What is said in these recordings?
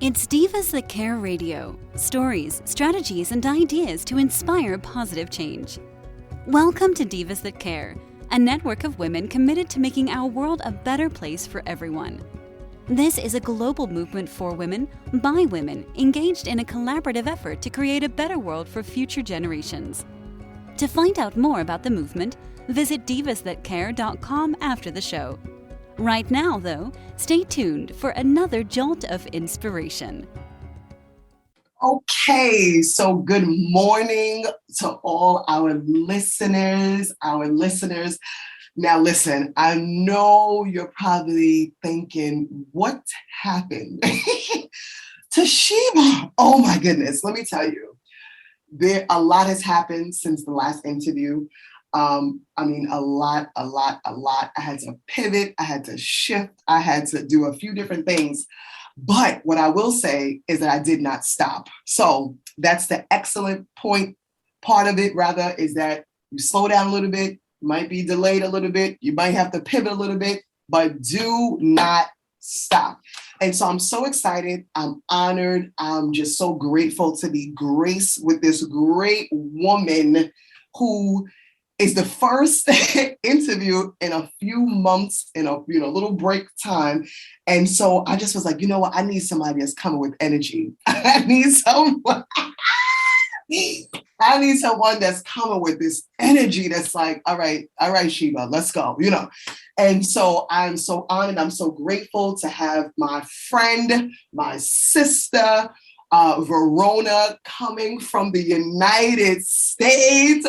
It's Divas That Care Radio. Stories, strategies, and ideas to inspire positive change. Welcome to Divas That Care, a network of women committed to making our world a better place for everyone. This is a global movement for women, by women, engaged in a collaborative effort to create a better world for future generations. To find out more about the movement, visit divasthatcare.com after the show. Right now, though, stay tuned for another jolt of inspiration. Okay, so good morning to all our listeners. Now listen, I know you're probably thinking, what happened to Sheba? Oh my goodness, let me tell you, a lot has happened since the last interview. A lot. I had to pivot, I had to shift, I had to do a few different things. But what I will say is that I did not stop. So that's the excellent part of it, rather, is that you slow down a little bit, might be delayed a little bit, you might have to pivot a little bit, but do not stop. And so I'm so excited. I'm honored. I'm just so grateful to be graced with this great woman who is the first interview in a few months, in a little break time. And so I just was like, you know what? I need somebody that's coming with energy. I need someone that's coming with this energy that's like, all right, Sheba, let's go, And so I'm so honored. I'm so grateful to have my friend, my sister, Verona, coming from the United States.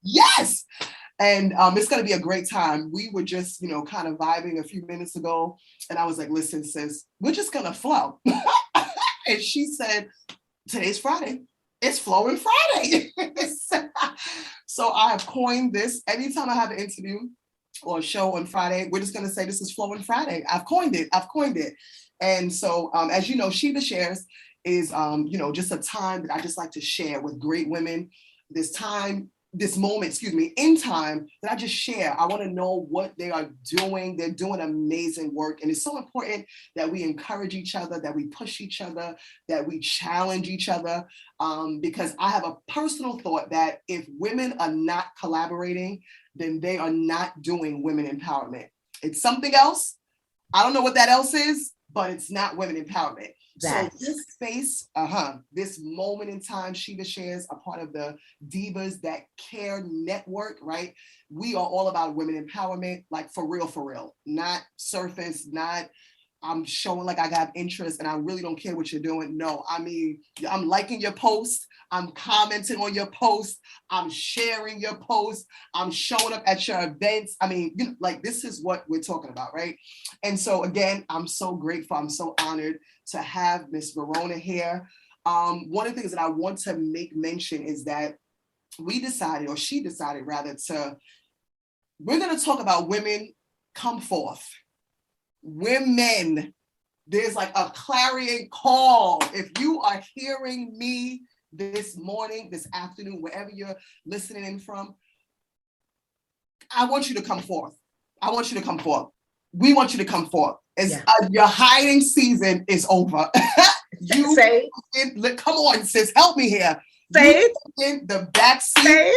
Yes. And it's going to be a great time. We were just, kind of vibing a few minutes ago. And I was like, listen, sis, we're just going to flow. And she said, today's Friday. It's Flowing Friday. So I have coined this. Anytime I have an interview or a show on Friday, we're just going to say this is Flowing Friday. I've coined it. And so, as you know, Sheba Shares is, just a time that I just like to share with great women. This moment in time that I just share. I want to know what they are doing. They're doing amazing work. And it's so important that we encourage each other, that we push each other, that we challenge each other. Because I have a personal thought that if women are not collaborating, then they are not doing women empowerment. It's something else. I don't know what that else is, but it's not women empowerment. So this space, this moment in time, Sheba Shares, a part of the Divas That Care network, right? We are all about women empowerment, like for real, not surface, not I'm showing like I got interest and I really don't care what you're doing. No, I mean, I'm liking your post, I'm commenting on your post, I'm sharing your post, I'm showing up at your events. I mean, this is what we're talking about, right? And so again, I'm so grateful, I'm so honored to have Miss Verona here. One of the things that I want to make mention is that she decided rather, we're going to talk about women come forth. Women, there's like a clarion call. If you are hearing me this morning, this afternoon, wherever you're listening in from, I want you to come forth. We want you to come forth. Your hiding season is over. Come on, sis, help me here. The backseat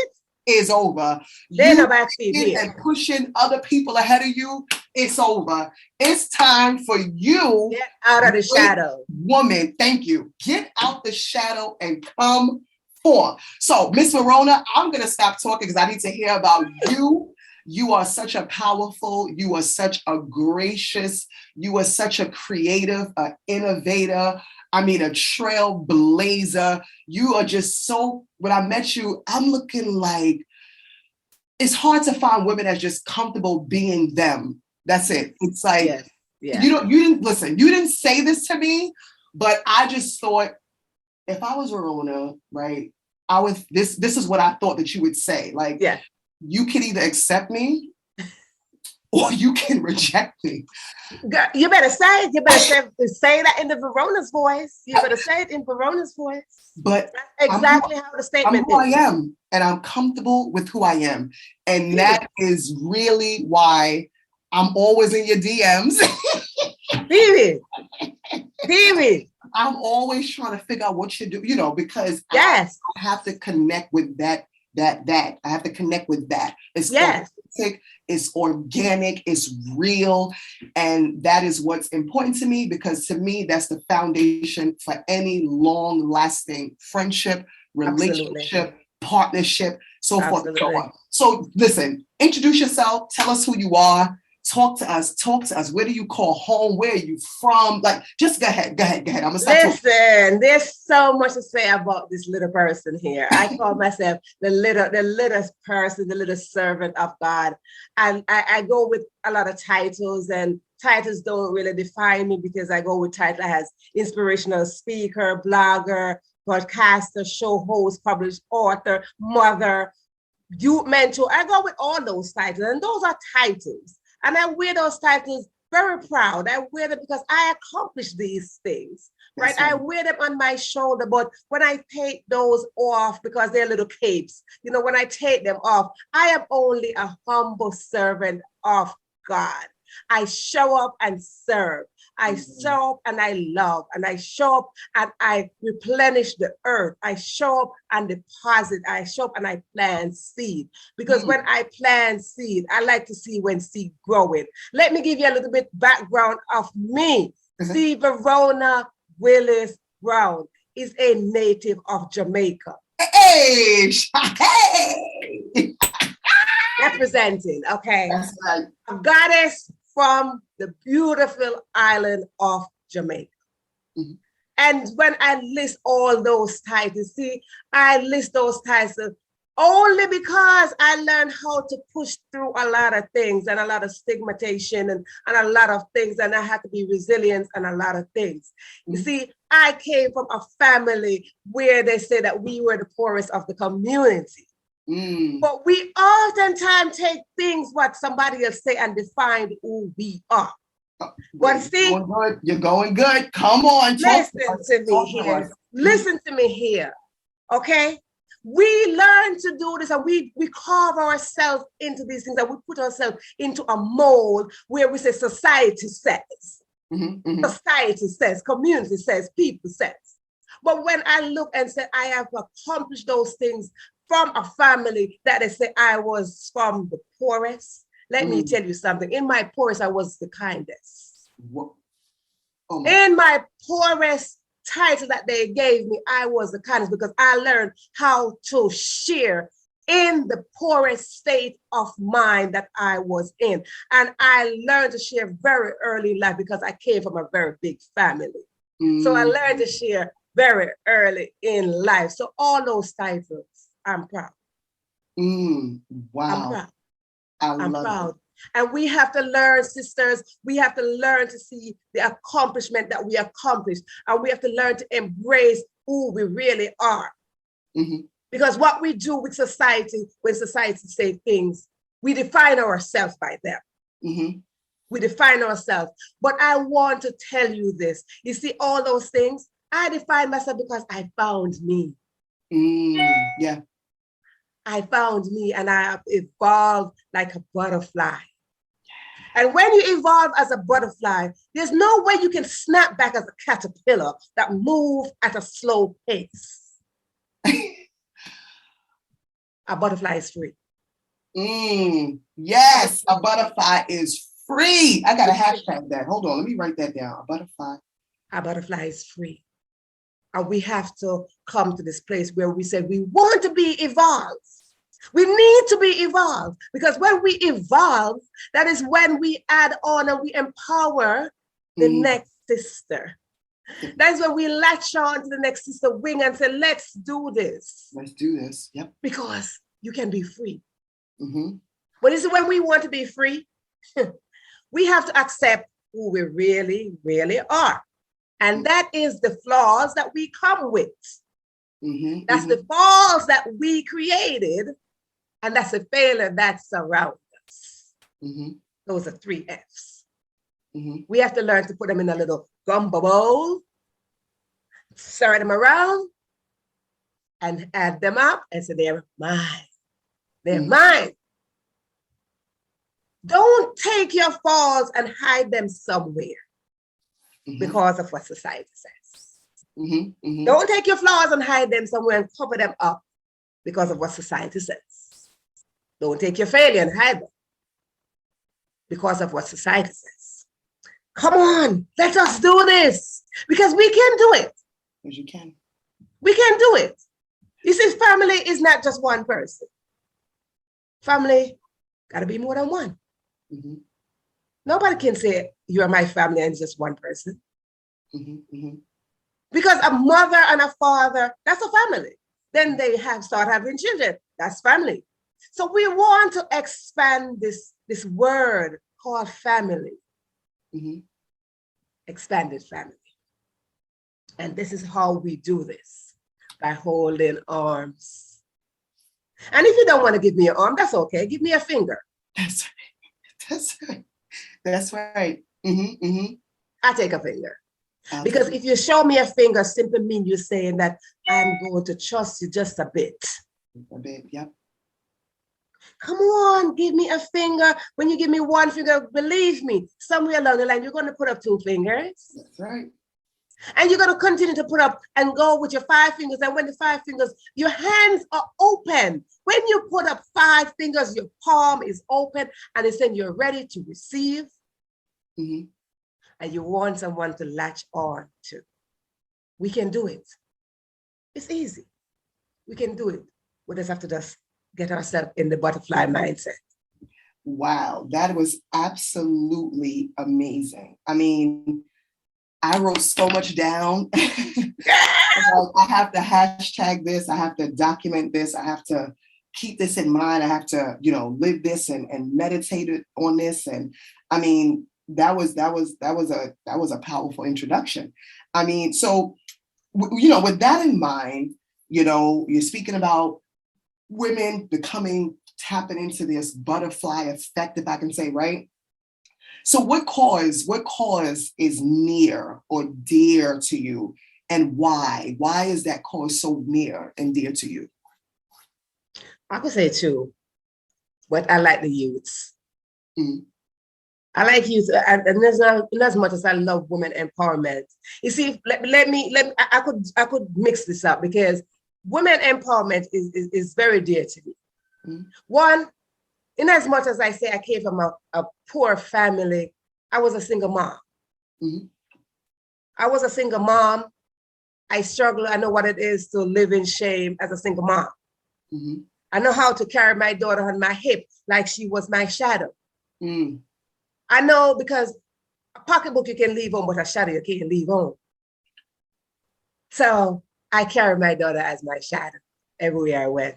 is over. There's a backseat here. And pushing other people ahead of you, it's over. It's time for you. Get out of the shadow. Woman, thank you. Get out the shadow and come forth. So, Miss Verona, I'm going to stop talking because I need to hear about you. You are such a powerful, you are such a gracious, you are such a creative, an innovator, a trailblazer. You are just so, when I met you, I'm looking like, it's hard to find women that's just comfortable being them. That's it. It's like, you didn't say this to me, but I just thought, if I was Verona, right, this is what I thought that you would say. You can either accept me or you can reject me. Girl, you better say that in the Verona's voice. You better say it in Verona's voice. But that's exactly how the statement is. I'm who I am, and I'm comfortable with who I am. And that is really why I'm always in your DMs. David. I'm always trying to figure out what you do, because Yes. I have to connect with that. I have to connect with that. It's authentic, it's organic, it's real. And that is what's important to me, because to me, that's the foundation for any long lasting friendship, relationship, partnership, so forth and so on. So listen, introduce yourself, tell us who you are. Talk to us. Where do you call home? Where are you from? Like, just go ahead. I'm gonna start talking. Listen, there's so much to say about this little person here. I call myself the little person, the little servant of God. And I go with a lot of titles, and titles don't really define me, because I go with titles as inspirational speaker, blogger, podcaster, show host, published author, mother, youth mentor. I go with all those titles, and those are titles. And I wear those titles very proud. I wear them because I accomplished these things, right? I wear them on my shoulder, but when I take those off, because they're little capes, when I take them off, I am only a humble servant of God. I show up and serve. I show up and I love, and I show up and I replenish the earth. I show up and deposit. I show up and I plant seed, because when I plant seed, I like to see when seed growing. Let me give you a little bit background of me. See, Verona Willis Brown is a native of Jamaica. Hey! Representing, okay? That's right. A goddess from the beautiful island of Jamaica. And when I list all those titles, I list those titles only because I learned how to push through a lot of things, and a lot of stigmatization and a lot of things, and I had to be resilient and a lot of things. You see, I came from a family where they say that we were the poorest of the community. But we oftentimes take things what somebody else say and define who we are. But see, you're going good. Come on, listen to me here. Okay, we learn to do this, and we carve ourselves into these things, and we put ourselves into a mold where we say society says, society says, community says, people says. But when I look and say I have accomplished those things from a family that they say I was from the poorest, let me tell you something. In my poorest, I was the kindest. In my poorest title that they gave me, I was the kindest, because I learned how to share in the poorest state of mind that I was in. And I learned to share very early in life, because I came from a very big family. So I learned to share very early in life. So all those titles, I'm proud. Wow. I'm proud. And we have to learn, sisters, we have to learn to see the accomplishment that we accomplished. And we have to learn to embrace who we really are. Because what we do with society, when society says things, we define ourselves by them. We define ourselves. But I want to tell you this. You see, all those things, I define myself because I found me. Yeah. I found me, and I have evolved like a butterfly. And when you evolve as a butterfly, there's no way you can snap back as a caterpillar that moves at a slow pace. A butterfly is free. Yes, a butterfly is free. I got to hashtag that. Hold on, let me write that down. A butterfly is free. And we have to come to this place where we say we want to be evolved. We need to be evolved, because when we evolve, that is when we add on and we empower the next sister. That's when we latch on to the next sister wing and say, let's do this. Let's do this. Yep. Because you can be free. But this is when we want to be free. We have to accept who we really, really are. And that is the flaws that we come with. That's the flaws that we created. And that's the failure that surrounds us. Those are 3 F's. We have to learn to put them in a little gumbo bowl, stir them around, and add them up and say, they're mine. They're mine. Don't take your falls and hide them somewhere. because of what society says. Mm-hmm. Don't take your flaws and hide them somewhere and cover them up because of what society says. Don't take your failure and hide them because of what society says. Come on, let us do this because we can do it. Because you can. We can do it. You see, family is not just one person. Family got to be more than one. Mm-hmm. Nobody can say you're my family and it's just one person. Mm-hmm. Because a mother and a father, that's a family. Then they start having children. That's family. So we want to expand this word called family. Mm-hmm. Expanded family. And this is how we do this, by holding arms. And if you don't want to give me your arm, that's okay. Give me a finger. That's right. That's right. That's right. Mm-hmm. Mm-hmm. I take a finger. Because if you show me a finger, simply means you're saying that I'm going to trust you just a bit. A bit, yep. Come on, give me a finger. When you give me one finger, believe me, somewhere along the line, you're going to put up 2 fingers. That's right. And you're going to continue to put up and go with your 5 fingers. And when the 5 fingers, your hands are open. When you put up 5 fingers, your palm is open and it's saying you're ready to receive. Mm-hmm. And you want someone to latch on to. We can do it. It's easy. We can do it. We just have to just get ourselves in the butterfly mindset. Wow, that was absolutely amazing. I mean, I wrote so much down. I have to hashtag this. I have to document this. I have to keep this in mind. I have to, live this and meditate on this. And I mean, that was a powerful introduction. I mean, so, with that in mind, you're speaking about women tapping into this butterfly effect, if I can say, right? So what cause is near or dear to you, and why? Why is that cause so near and dear to you? I could say too, but I like the youths. Mm. I like youth, and as much as I love women empowerment. You see, I could mix this up because women empowerment is very dear to me. Mm. One, in as much as I say I came from a poor family, I was a single mom. Mm-hmm. I was a single mom. I struggle. I know what it is to live in shame as a single mom. Mm-hmm. I know how to carry my daughter on my hip like she was my shadow. Mm. I know because a pocketbook you can leave home, but a shadow you can't leave home. So I carried my daughter as my shadow everywhere I went.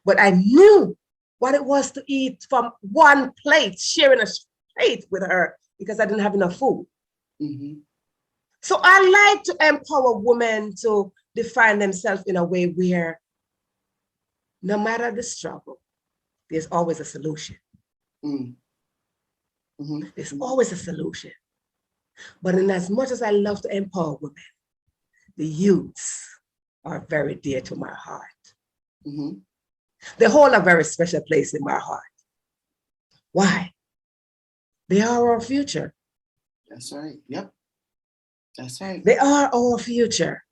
But I knew what it was to eat from one plate, sharing a plate with her because I didn't have enough food. Mm-hmm. So I like to empower women to define themselves in a way where no matter the struggle, there's always a solution. Mm. Mm-hmm. There's always a solution. But in as much as I love to empower women, the youths are very dear to my heart. Mm-hmm. They hold a very special place in my heart. Why? They are our future. That's right. Yep. That's right. They are our future.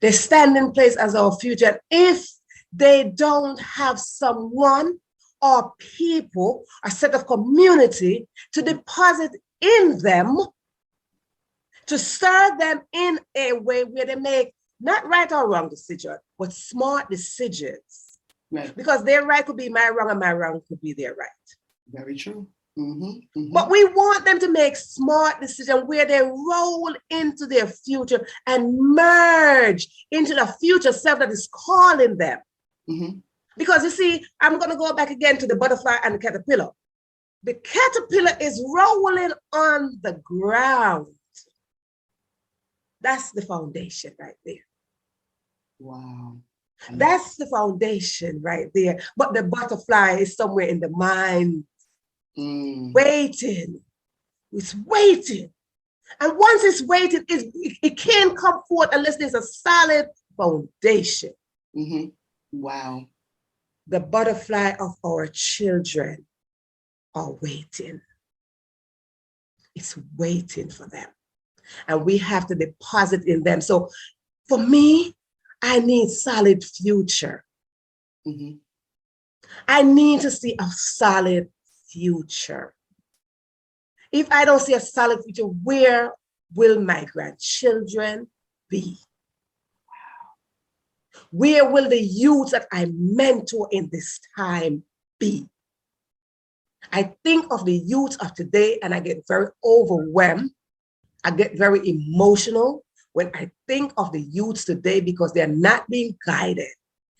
They stand in place as our future. If they don't have someone or people, a set of community to deposit in them, to stir them in a way where they make not right or wrong decisions, but smart decisions. Right. Because their right could be my wrong and my wrong could be their right. Very true. Mm-hmm. Mm-hmm. But we want them to make smart decisions where they roll into their future and merge into the future self that is calling them. Mm-hmm. Because you see, I'm going to go back again to the butterfly and the caterpillar. The caterpillar is rolling on the ground. That's the foundation right there. Wow. That's the foundation right there. But the butterfly is somewhere in the mind, waiting. It's waiting. And once it's waiting, it can't come forth unless there's a solid foundation. Mm-hmm. Wow. The butterfly of our children are waiting. It's waiting for them. and we have to deposit in them. So for me, I need solid future. Mm-hmm. I need to see a solid future. If I don't see a solid future, where will my grandchildren be? Where will the youth that I mentor in this time be? I think of the youth of today and I get very overwhelmed. I get very emotional when I think of the youths today because they're not being guided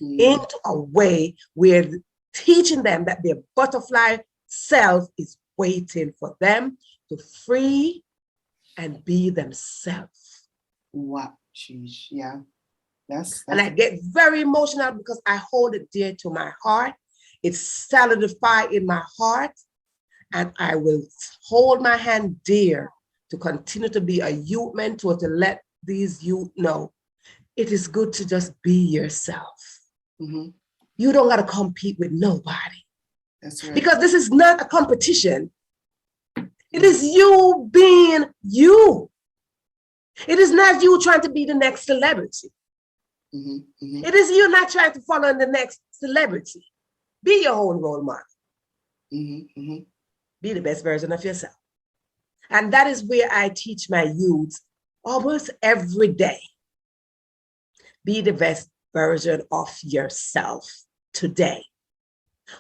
into a way where teaching them that their butterfly self is waiting for them to free and be themselves. Wow, sheesh. Yeah. That's And I get very emotional because I hold it dear to my heart. It's solidified in my heart. And I will hold my hand dear to continue to be a youth mentor, to let these youth know it is good to just be yourself. Mm-hmm. You don't got to compete with nobody. That's right. Because this is not a competition. It is you being you. It is not you trying to be the next celebrity. Mm-hmm. Mm-hmm. It is you not trying to follow the next celebrity. Be your own role model. Mm-hmm. Mm-hmm. Be the best version of yourself. And that is where I teach my youth almost every day. Be the best version of yourself today.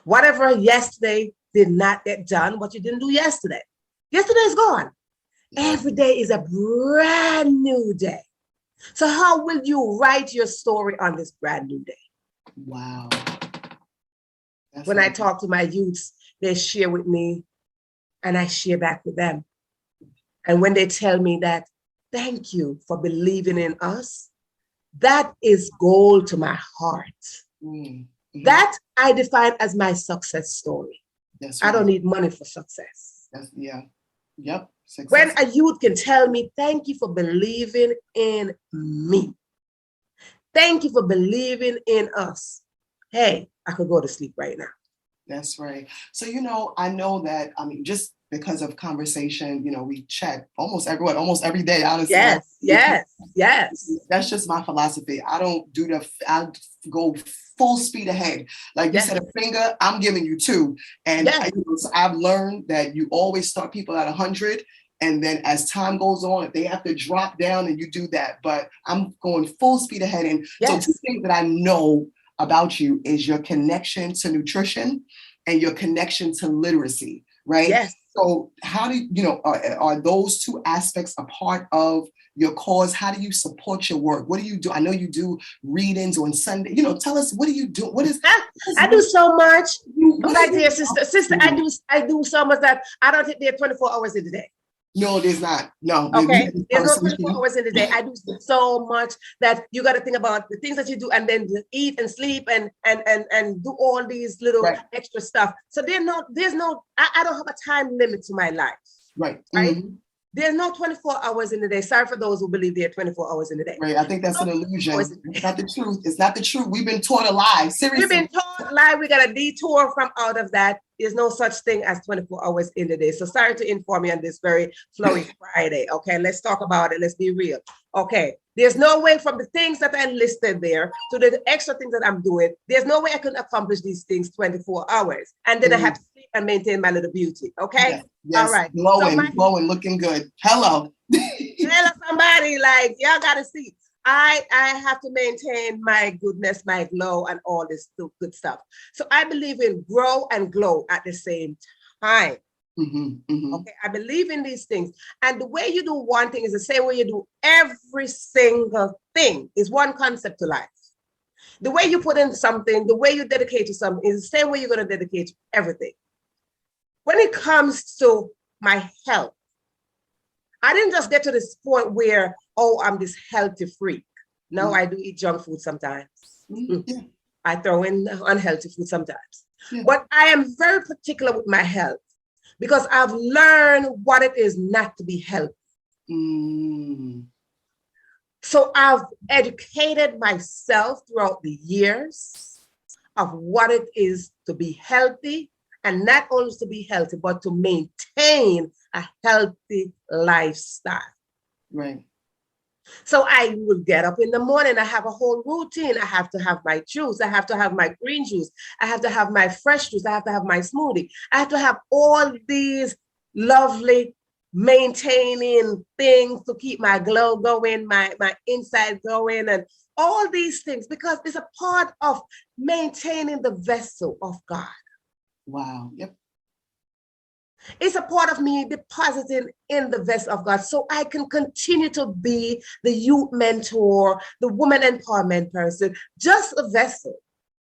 Whatever yesterday did not get done, what you didn't do yesterday. Yesterday is gone. Every day is a brand new day. So how will you write your story on this brand new day? Wow. When I talk to my youths, they share with me and I share back with them. And when they tell me that, thank you for believing in us, that is gold to my heart. Mm-hmm. That I define as my success story. That's right. I don't need money for success. Yep. Success. When a youth can tell me, thank you for believing in me. Thank you for believing in us. Hey, I could go to sleep right now. That's right. So, I know that, just because of conversation, we chat almost every day, honestly. Yes. That's just my philosophy. I don't do I go full speed ahead. Like you said, a finger, I'm giving you two. And I've learned that you always start people at 100. And then as time goes on, if they have to drop down, and you do that. But I'm going full speed ahead. And so two things that I know about you is your connection to nutrition and your connection to literacy, right? Yes. So how do are those two aspects a part of your cause? How do you support your work? What do you do? I know you do readings on Sunday. Tell us, what do you do? What is I do so much. My dear sister, I do so much that I don't think there are 24 hours in the day. No, there's not. No. Okay. There's no 24 hours in the day. I do so much that you got to think about the things that you do, and then eat and sleep and do all these little extra stuff. So I don't have a time limit to my life. Right. Mm-hmm. There's no 24 hours in the day. Sorry for those who believe there are 24 hours in the day. Right. I think that's an illusion. It's not the truth. It's not the truth. We've been taught a lie. Seriously. We've been taught a lie. We got a detour from out of that. There's no such thing as 24 hours in the day. So sorry to inform you on this very flowy Friday. Okay, let's talk about it. Let's be real. Okay, there's no way from the things that I listed there to the extra things that I'm doing. There's no way I can accomplish these things 24 hours. And then I have to sleep and maintain my little beauty. Okay? Yes. All right. Glowing, looking good. Hello. Hello, somebody. Like, y'all got to see. I have to maintain my goodness, my glow, and all this good stuff. So I believe in grow and glow at the same time. Mm-hmm, mm-hmm. Okay, I believe in these things. And the way you do one thing is the same way you do every single thing. Is one concept to life. The way you put in something, the way you dedicate to something is the same way you're going to dedicate to everything. When it comes to my health, I didn't just get to this point where, I'm this healthy freak. No, I do eat junk food sometimes. Yeah. I throw in unhealthy food sometimes. Yeah. But I am very particular with my health because I've learned what it is not to be healthy. So I've educated myself throughout the years of what it is to be healthy, and not only to be healthy, but to maintain a healthy lifestyle. Right. So I will get up in the morning. I have a whole routine. I have to have my juice. I have to have my green juice. I have to have my fresh juice. I have to have my smoothie. I have to have all these lovely maintaining things to keep my glow going, my inside going, and all these things, because it's a part of maintaining the vessel of God. Wow. Yep. It's a part of me depositing in the vessel of God so I can continue to be the youth mentor, the woman empowerment person, just a vessel,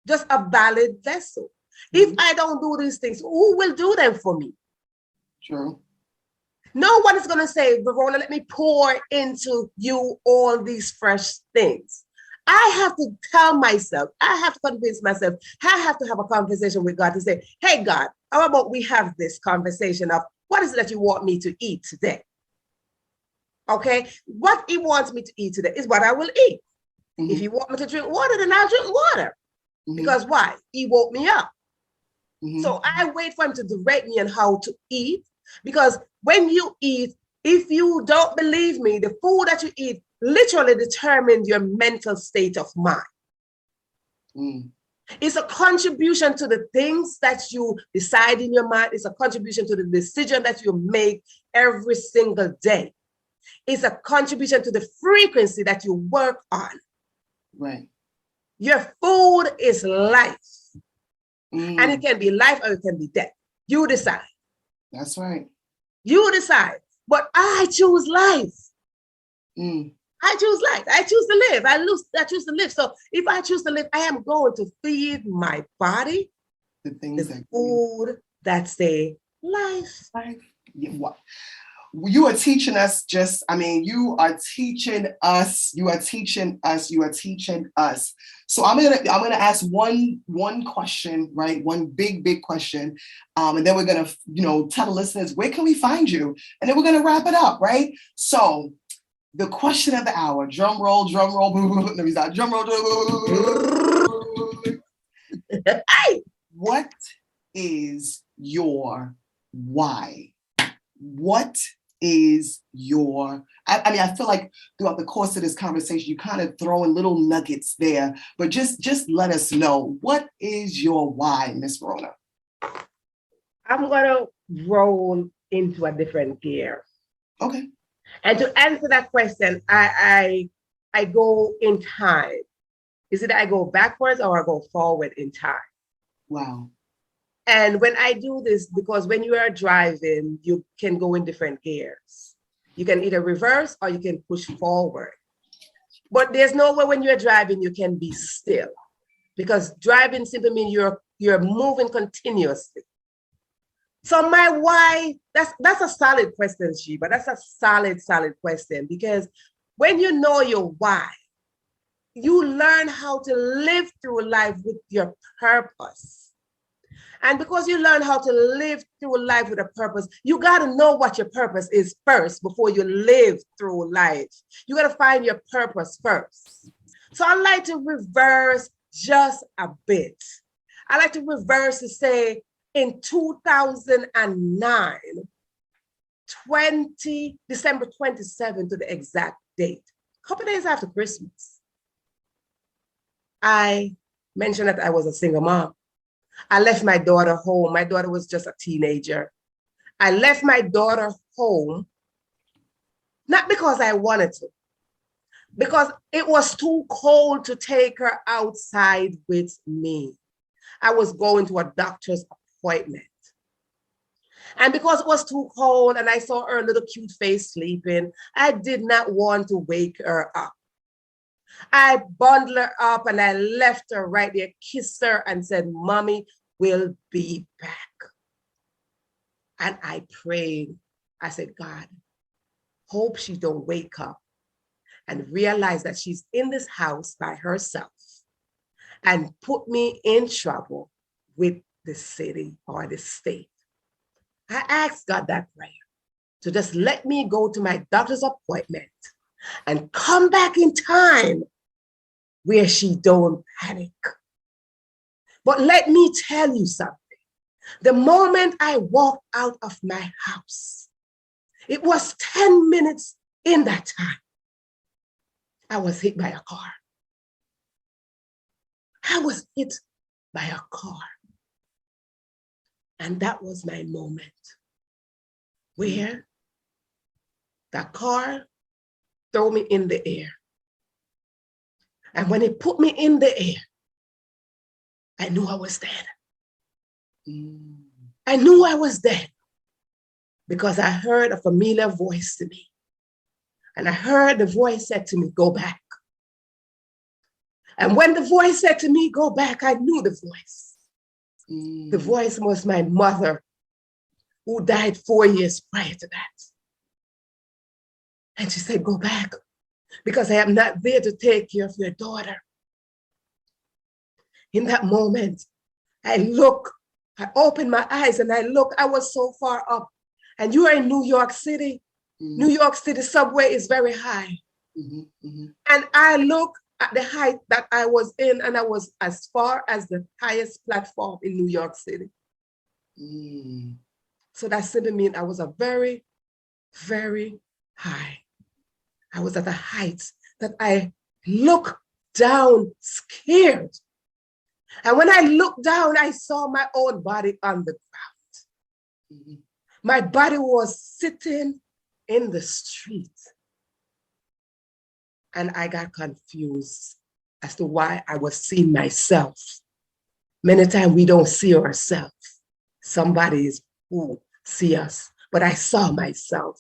just a valid vessel. If I don't do these things, who will do them for me? True. No one is going to say, Verona, let me pour into you all these fresh things. I have to tell myself, I have to convince myself, I have to have a conversation with God to say, hey, God, how about we have this conversation of what is it that you want me to eat today? Okay, what he wants me to eat today is what I will eat. Mm-hmm. If you want me to drink water, then I'll drink water. Mm-hmm. Because why? He woke me up. Mm-hmm. So I wait for him to direct me on how to eat. Because when you eat, if you don't believe me, the food that you eat literally determines your mental state of mind. Mm. It's a contribution to the things that you decide in your mind. It's a contribution to the decision that you make every single day. It's a contribution to the frequency that you work on. Right. Your food is life. Mm. And it can be life or it can be death. You decide. That's right. You decide. But I choose life. Mm. I choose life. I choose to live. I choose to live. So if I choose to live, I am going to feed my body the things the food that say life. Yeah, what? You are teaching us you are teaching us. So I'm gonna ask one question, right? One big question. And then we're gonna, tell the listeners, where can we find you? And then we're gonna wrap it up, right? So the question of the hour, drum roll, drum roll. Let me start. Drum roll. What is your why? What is your, I feel like throughout the course of this conversation, you kind of throwing little nuggets there, but just let us know, what is your why, Miss Verona? I'm going to roll into a different gear. Okay. And to answer that question, I go in time. Is it I go backwards or I go forward in time? Wow. And when I do this, because when you are driving, you can go in different gears. You can either reverse or you can push forward. But there's no way when you're driving, you can be still, because driving simply means you're moving continuously. So my why, that's a solid question, Sheba. That's a solid question, because when you know your why, you learn how to live through life with your purpose. And because you learn how to live through life with a purpose, you got to know what your purpose is first before you live through life. You got to find your purpose first. So I like to reverse just a bit. I like to reverse to say in 2009, December 27th to the exact date, a couple of days after Christmas, I mentioned that I was a single mom. I left my daughter home. My daughter was just a teenager. I left my daughter home, not because I wanted to, because it was too cold to take her outside with me. I was going to a doctor's appointment. And because it was too cold and I saw her little cute face sleeping, I did not want to wake her up. I bundled her up and I left her right there, kissed her and said, Mommy will be back. And I prayed. I said, God, hope she don't wake up and realize that she's in this house by herself and put me in trouble with the city or the state. I asked God that prayer to just let me go to my doctor's appointment and come back in time where she don't panic. But let me tell you something. The moment I walked out of my house, it was 10 minutes in that time, I was hit by a car. I was hit by a car. And that was my moment where the car threw me in the air. And when it put me in the air, I knew I was dead. I knew I was dead because I heard a familiar voice to me. And I heard the voice said to me, go back. And when the voice said to me, go back, I knew the voice. The voice was my mother, who died 4 years prior to that. And she said, go back, because I am not there to take care of your daughter. In that moment, I opened my eyes and I look, I was so far up. And you are in New York City. New York City subway is very high. And I look at the height that I was in, and I was as far as the highest platform in New York City. So that simply means I was a very, very high. I was at a height that I looked down scared. And when I looked down, I saw my own body on the ground. My body was sitting in the street. And I got confused as to why I was seeing myself. Many times we don't see ourselves. Somebody is who see us, but I saw myself.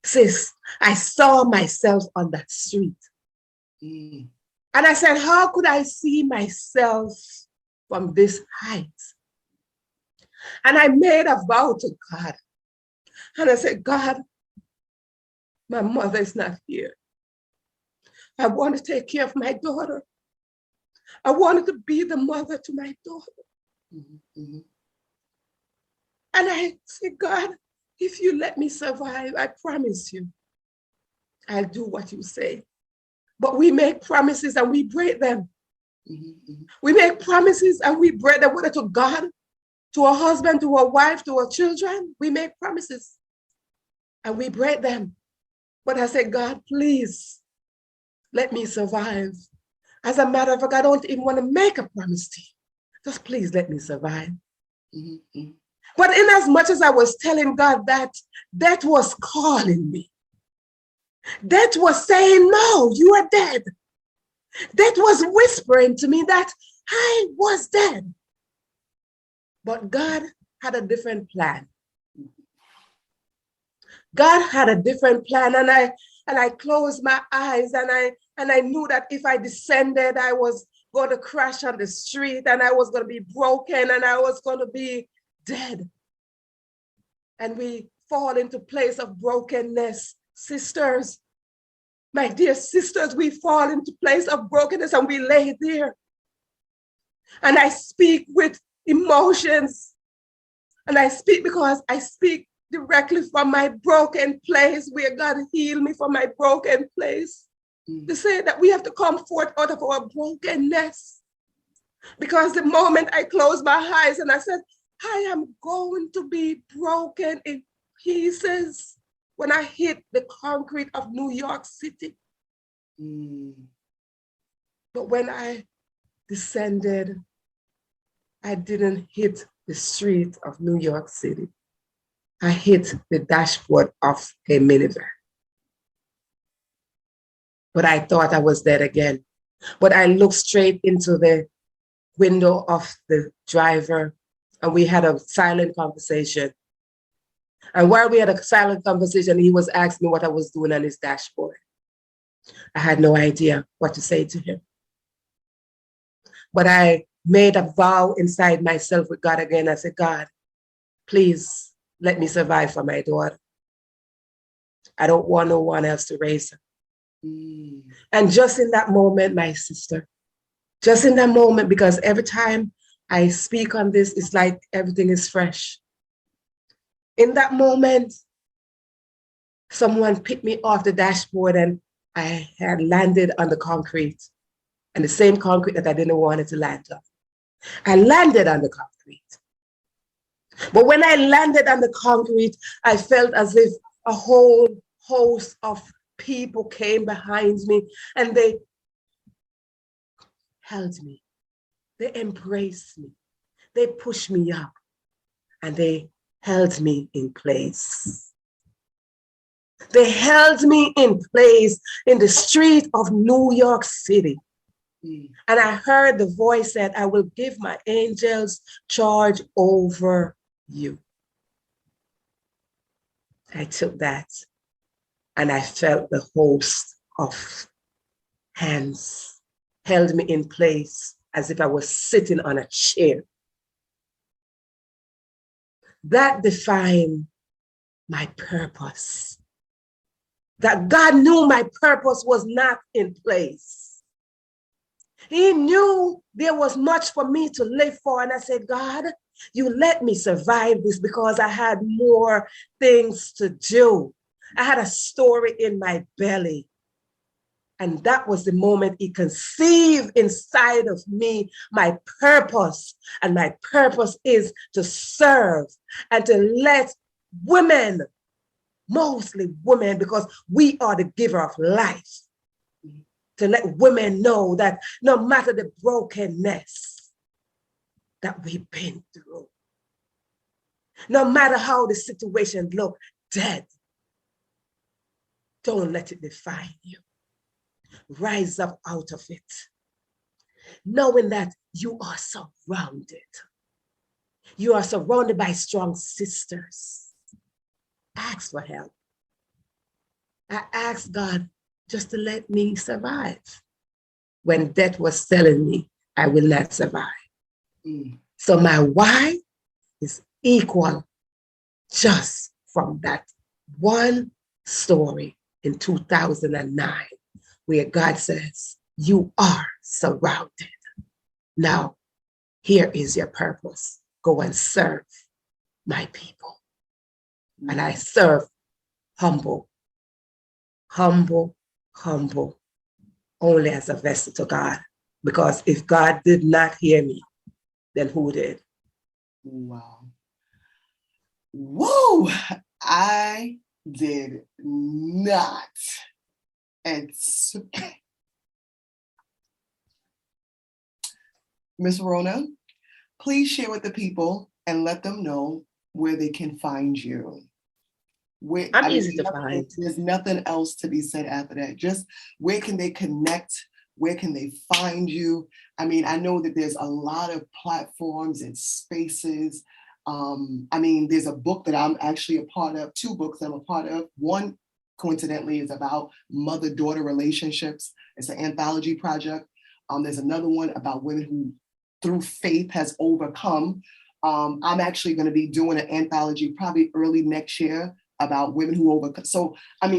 Sis, I saw myself on that street. And I said, how could I see myself from this height? And I made a vow to God. And I said, God, my mother is not here. I want to take care of my daughter. I wanted to be the mother to my daughter. And I said, God, if you let me survive, I promise you, I'll do what you say. But we make promises and we break them. We make promises and we break them, whether to God, to a husband, to a wife, to our children. We make promises and we break them. But I said, God, please let me survive. As a matter of fact, I don't even want to make a promise to you. Just please let me survive. But in as much as I was telling God that, death was calling me. Death was saying, no, you are dead. Death was whispering to me that I was dead. But God had a different plan. God had a different plan, and I closed my eyes, and I knew that if I descended, I was going to crash on the street, and I was going to be broken, and I was going to be dead. And we fall into place of brokenness. Sisters, my dear sisters, we fall into place of brokenness and we lay there. And I speak with emotions. And I speak because I speak directly from my broken place, where God healed me from my broken place. To say that we have to come forth out of our brokenness. Because the moment I closed my eyes and I said, I am going to be broken in pieces when I hit the concrete of New York City. But when I descended, I didn't hit the street of New York City. I hit the dashboard of a minivan. But I thought I was dead again. But I looked straight into the window of the driver, and we had a silent conversation. And while we had a silent conversation, he was asking me what I was doing on his dashboard. I had no idea what to say to him. But I made a vow inside myself with God again. I said, God, please let me survive for my daughter. I don't want no one else to raise her. And just in that moment, my sister, just in that moment, because every time I speak on this, it's like everything is fresh. In that moment, someone picked me off the dashboard and I had landed on the concrete, and the same concrete that I didn't want it to land on. I landed on the concrete. But when I landed on the concrete, I felt as if a whole host of people came behind me and they held me. They embraced me. They pushed me up and they held me in place. They held me in place in the street of New York City. And I heard the voice said, I will give my angels charge over you. I took that and I felt the host of hands held me in place as if I was sitting on a chair. That defined my purpose. That God knew my purpose was not in place. He knew there was much for me to live for. And I said, God, you let me survive this because I had more things to do. I had a story in my belly. And that was the moment he conceived inside of me my purpose. And my purpose is to serve and to let women, mostly women, because we are the giver of life, to let women know that no matter the brokenness that we've been through, no matter how the situation look dead, don't let it define you. Rise up out of it, knowing that you are surrounded. You are surrounded by strong sisters. Ask for help. I asked God just to let me survive when death was telling me I will not survive. So my why is equal just from that one story in 2009. Where God says, you are surrounded. Now, here is your purpose. Go and serve my people. And I serve humble, only as a vessel to God. Because if God did not hear me, then who did? Wow. Woo! I did not. Miss Rona, please share with the people and let them know where they can find you. Easy to find. There's nothing else to be said after that. Just where can they connect? Where can they find you? I mean, I know that there's a lot of platforms and spaces. There's a book that I'm actually a part of, 2 books I'm a part of. One, coincidentally, is about mother-daughter relationships. It's an anthology project. There's another one about women who, through faith, has overcome. I'm actually going to be doing an anthology probably early next year about women who overcome. So,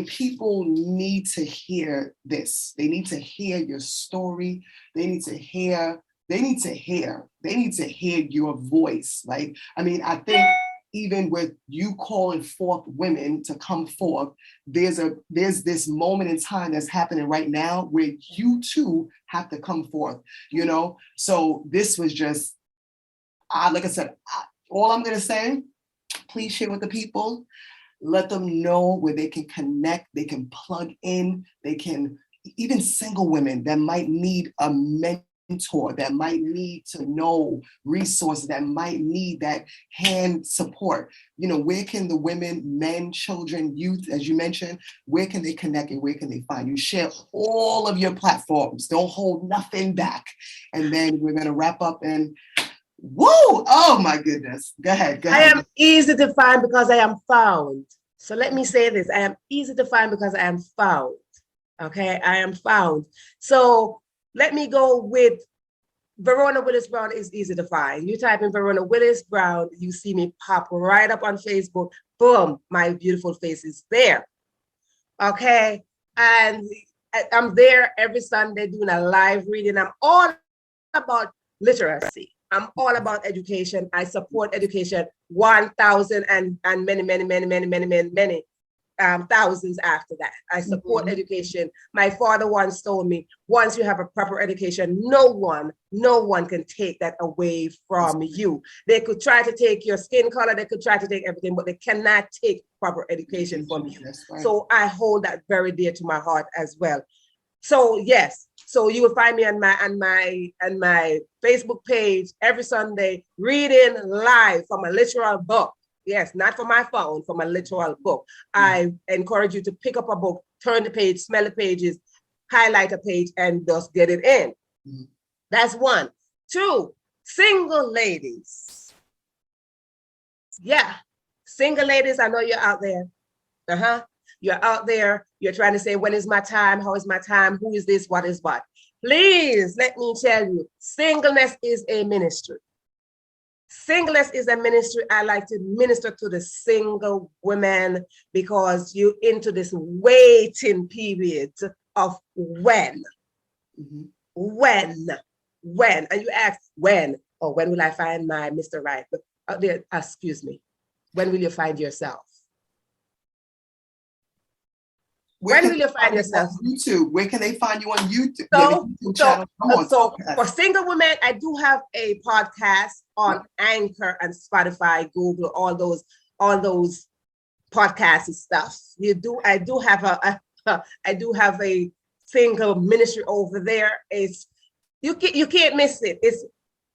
people need to hear this. They need to hear your story. They need to hear your voice. I think even with you calling forth women to come forth, there's this moment in time that's happening right now where you too have to come forth, So this was just, like I said, all I'm going to say, please share with the people, let them know where they can connect, they can plug in, they can, even single women that might need a mentor, that might need to know resources, that might need that hand support. Where can the women, men, children, youth, as you mentioned, where can they connect and where can they find you? Share all of your platforms. Don't hold nothing back. And then we're going to wrap up and woo! Oh my goodness. Go ahead. I am easy to find because I am found. So let me say this. I am easy to find because I am found. Okay, I am found. So let me go with Verona Willis Brown is easy to find. You type in Verona Willis Brown, you see me pop right up on Facebook. Boom, my beautiful face is there. Okay, and I'm there every Sunday doing a live reading. I'm all about literacy. I'm all about education. I support education 1,000 and many. thousands after that. I support education. My father once told me, once you have a proper education, no one can take that away from you. They could try to take your skin color, they could try to take everything, but they cannot take proper education from you. Right. So I hold that very dear to my heart as well. So yes, so you will find me on my Facebook page every Sunday, reading live from a literal book. Yes, not from my phone, from a literal book. I encourage you to pick up a book, turn the page, smell the pages, highlight a page, and just get it in. That's one. Two, single ladies. Yeah, single ladies, I know you're out there. You're out there, you're trying to say, when is my time? How is my time? Who is this? What is what? Please let me tell you, singleness is a ministry. Singleness is a ministry. I like to minister to the single women because you're into this waiting period of when. When. And you ask, when? Or when will I find my Mr. Right? Excuse me. When will you find yourself? When will you find yourself? YouTube. Where can they find you on YouTube? So for single women, I do have a podcast on Anchor and Spotify, Google, all those podcasts and stuff. I do have a single ministry over there. It's you can't miss it. It's,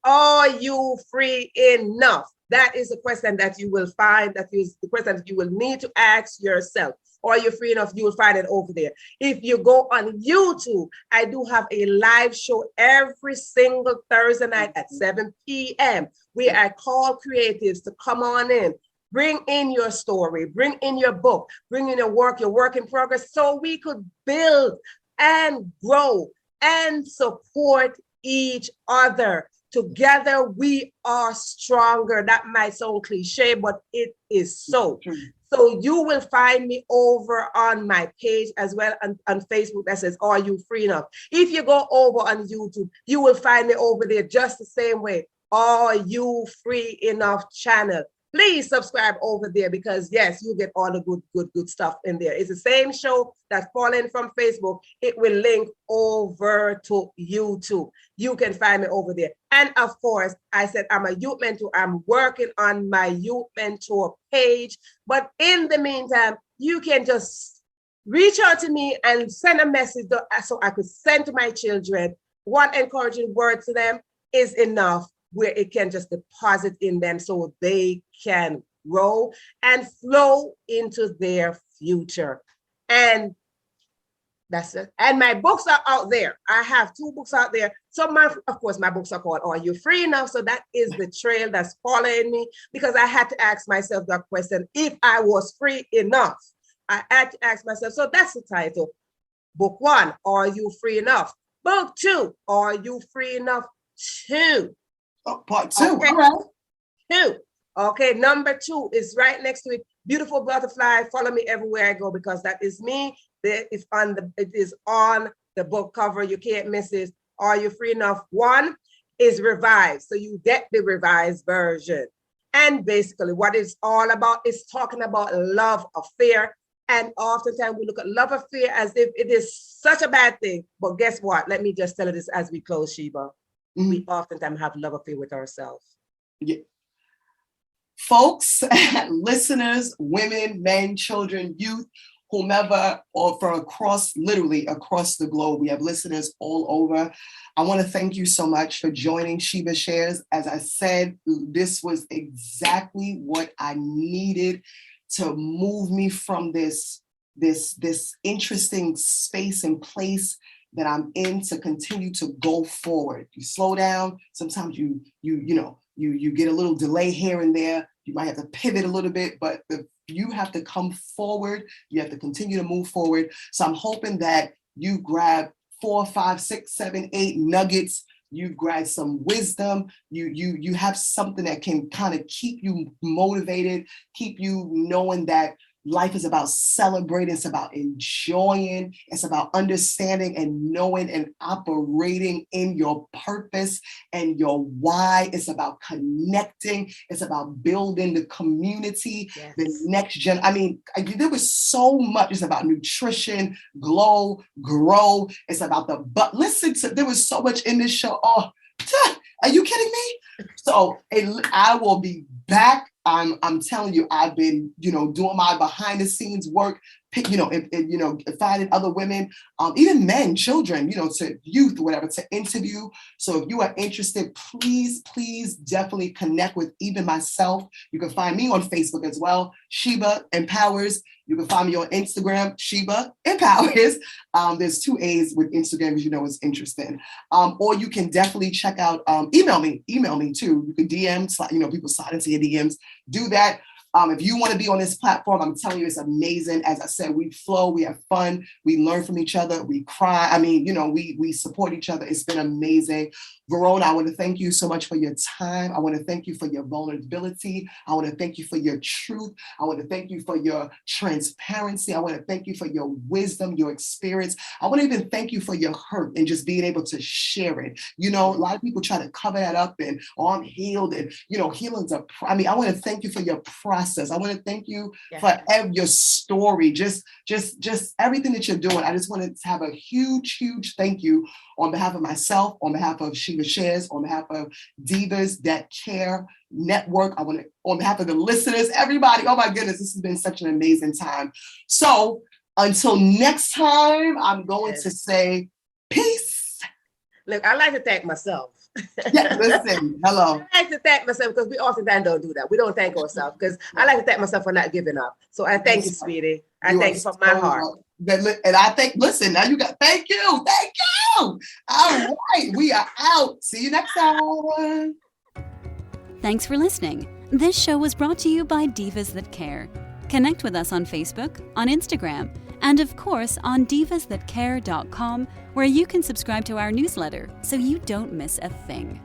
are you free enough? That is the question that you will find. That is the question that you will need to ask yourself. Are you free enough? You will find it over there. If you go on YouTube, I do have a live show every single Thursday night at 7 p.m. where I call creatives to come on in, bring in your story, bring in your book, bring in your work in progress, so we could build and grow and support each other. Together we are stronger. That might sound cliche, but it is so. So you will find me over on my page as well on Facebook that says, are you free enough? If you go over on YouTube, you will find me over there just the same way. Are you free enough channel? Please subscribe over there because yes, you get all the good stuff in there. It's the same show that's falling from Facebook. It will link over to YouTube. You can find me over there. And of course, I said I'm a youth mentor. I'm working on my youth mentor page. But in the meantime, you can just reach out to me and send a message so I could send to my children. One encouraging word to them is enough, where it can just deposit in them so they can grow and flow into their future. And that's it. And my books are out there. I have 2 books out there. So of course, my books are called Are You Free Enough? So that is the trail that's following me, because I had to ask myself that question. If I was free enough, I had to ask myself. So that's the title. Book 1, Are You Free Enough? Book 2, Are You Free Enough 2? Part 2. Okay. All right. 2. Okay, number 2 is right next to it. Beautiful Butterfly. Follow me everywhere I go because that is me. It is on the book cover. You can't miss it. Are You Free Enough? 1 is revised. So you get the revised version. And basically what it's all about is talking about love affair. And oftentimes we look at love affair as if it is such a bad thing. But guess what? Let me just tell you this as we close, Sheba. We oftentimes have love affair with ourselves. Yeah. Folks, listeners, women, men, children, youth, whomever, or from literally across the globe. We have listeners all over. I want to thank you so much for joining Sheba Shares. As I said, this was exactly what I needed to move me from this interesting space and place that I'm in to continue to go forward. You slow down. Sometimes you get a little delay here and there. You might have to pivot a little bit, but you have to come forward. You have to continue to move forward. So I'm hoping that you grab 4, 5, 6, 7, 8 nuggets. You've grabbed some wisdom. You have something that can kind of keep you motivated, keep you knowing that Life is about celebrating. It's about enjoying. It's about understanding and knowing and operating in your purpose and your why. It's about connecting. It's about building the community, Yes. the next gen. I mean, there was so much. It's about nutrition, glow, grow. It's about there was so much in this show. Oh, are you kidding me? So I will be back. I'm telling you, I've been, doing my behind the scenes work, finding other women, even men, children, to youth, whatever, to interview. So if you are interested, please definitely connect with even myself. You can find me on Facebook as well, Sheba Empowers. You can find me on Instagram, Sheba Empowers. There's 2 A's with Instagram, as it's interesting. Or you can definitely check out, email me too. You can DM, people slide into your DMs. Do that. If you want to be on this platform, I'm telling you, it's amazing. As I said, we flow, we have fun, we learn from each other, we cry. I mean, we support each other. It's been amazing. Verona, I want to thank you so much for your time. I want to thank you for your vulnerability. I want to thank you for your truth. I want to thank you for your transparency. I want to thank you for your wisdom, your experience. I want to even thank you for your hurt and just being able to share it. A lot of people try to cover that up and, I'm healed and, healing's I want to thank you for your process. I want to thank you for your story, just everything that you're doing. I just want to have a huge thank you on behalf of myself, on behalf of Sheba Shares, on behalf of Divas That Care Network. I want to, on behalf of the listeners, everybody. Oh my goodness, this has been such an amazing time. So until next time, I'm going to say peace. Look, I like to thank myself. Yeah, listen, hello. I like to thank myself because we oftentimes don't do that. We don't thank ourselves because I like to thank myself for not giving up. So I thank you, sweetie. I thank you from my heart. And I think, listen, now thank you. All right, we are out. See you next time. Thanks for listening. This show was brought to you by Divas That Care. Connect with us on Facebook, on Instagram, and of course on divasthatcare.com, where you can subscribe to our newsletter so you don't miss a thing.